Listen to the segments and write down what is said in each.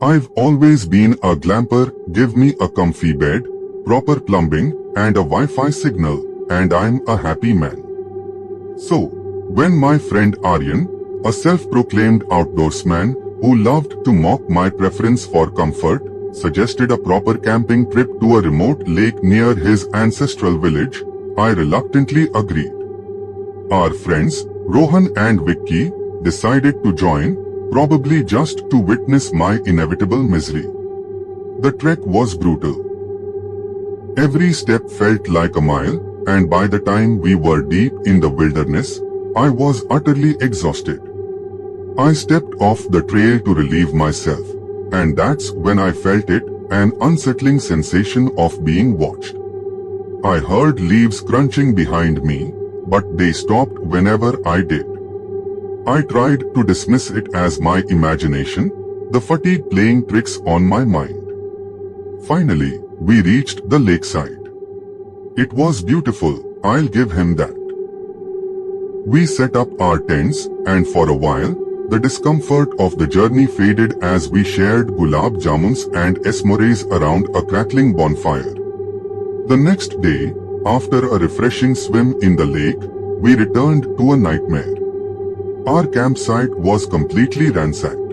I've always been a glamper. Give me a comfy bed, proper plumbing, and a Wi-Fi signal, and I'm a happy man. So, when my friend Aryan, a self-proclaimed outdoorsman who loved to mock my preference for comfort, suggested a proper camping trip to a remote lake near his ancestral village, I reluctantly agreed. Our friends, Rohan and Vicky, decided to join, probably just to witness my inevitable misery. The trek was brutal. Every step felt like a mile, and by the time we were deep in the wilderness, I was utterly exhausted. I stepped off the trail to relieve myself, and that's when I felt it, an unsettling sensation of being watched. I heard leaves crunching behind me, but they stopped whenever I did. I tried to dismiss it as my imagination, the fatigue playing tricks on my mind. Finally, we reached the lakeside. It was beautiful, I'll give him that. We set up our tents, and for a while, the discomfort of the journey faded as we shared gulab jamuns and esmores around a crackling bonfire. The next day, after a refreshing swim in the lake, we returned to a nightmare. Our campsite was completely ransacked.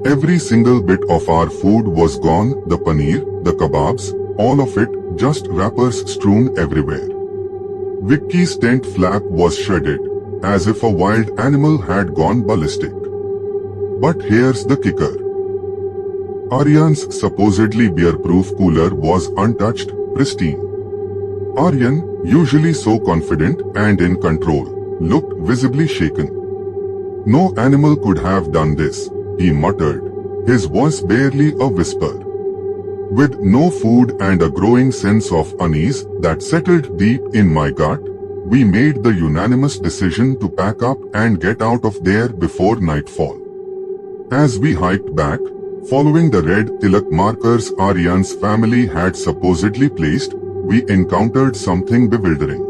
Every single bit of our food was gone, the paneer, the kebabs, all of it, just wrappers strewn everywhere. Vicky's tent flap was shredded, as if a wild animal had gone ballistic. But here's the kicker. Aryan's supposedly beer-proof cooler was untouched, pristine. Aryan, usually so confident and in control, looked visibly shaken. No animal could have done this, he muttered, his voice barely a whisper. With no food and a growing sense of unease that settled deep in my gut, we made the unanimous decision to pack up and get out of there before nightfall. As we hiked back, following the red tilak markers Aryan's family had supposedly placed, we encountered something bewildering.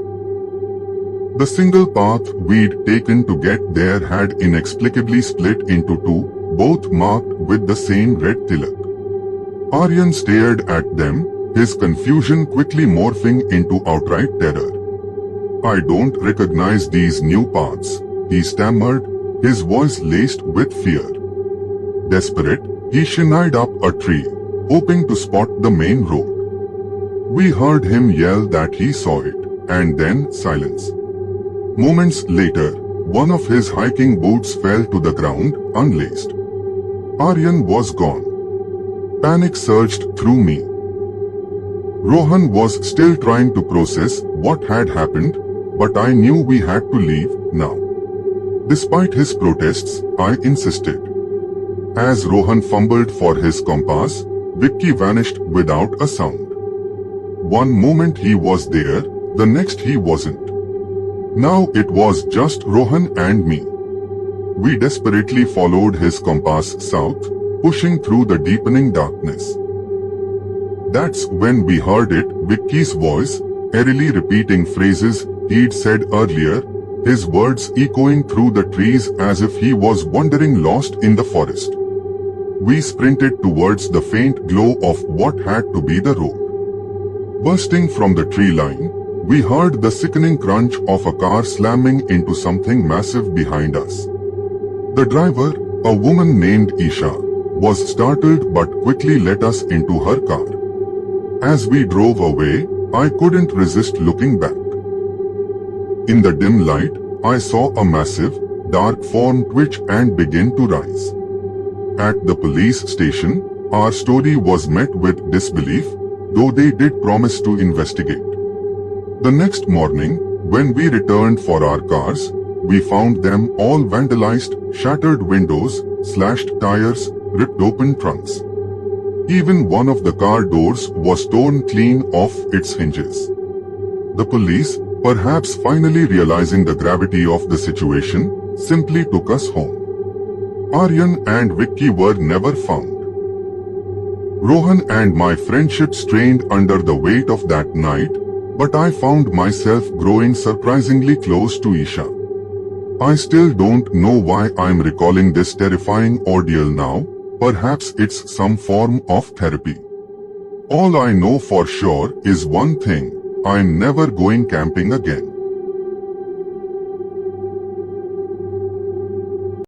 The single path we'd taken to get there had inexplicably split into two, both marked with the same red tilak. Aryan stared at them, his confusion quickly morphing into outright terror. I don't recognize these new paths, he stammered, his voice laced with fear. Desperate, he shinned up a tree, hoping to spot the main road. We heard him yell that he saw it, and then silence. Moments later, one of his hiking boots fell to the ground, unlaced. Aryan was gone. Panic surged through me. Rohan was still trying to process what had happened, but I knew we had to leave now. Despite his protests, I insisted. As Rohan fumbled for his compass, Vicky vanished without a sound. One moment he was there, the next he wasn't. Now it was just Rohan and me. We desperately followed his compass south, pushing through the deepening darkness. That's when we heard it, Vicky's voice, eerily repeating phrases he'd said earlier, his words echoing through the trees as if he was wandering lost in the forest. We sprinted towards the faint glow of what had to be the road. Bursting from the tree line, we heard the sickening crunch of a car slamming into something massive behind us. The driver, a woman named Isha, was startled but quickly let us into her car. As we drove away, I couldn't resist looking back. In the dim light, I saw a massive, dark form twitch and begin to rise. At the police station, our story was met with disbelief, though they did promise to investigate. The next morning, when we returned for our cars, we found them all vandalized, shattered windows, slashed tires, ripped open trunks. Even one of the car doors was torn clean off its hinges. The police, perhaps finally realizing the gravity of the situation, simply took us home. Aryan and Vicky were never found. Rohan and my friendship strained under the weight of that night, but I found myself growing surprisingly close to Isha. I still don't know why I'm recalling this terrifying ordeal now, Perhaps it's some form of therapy. All I know for sure is one thing: I'm never going camping again.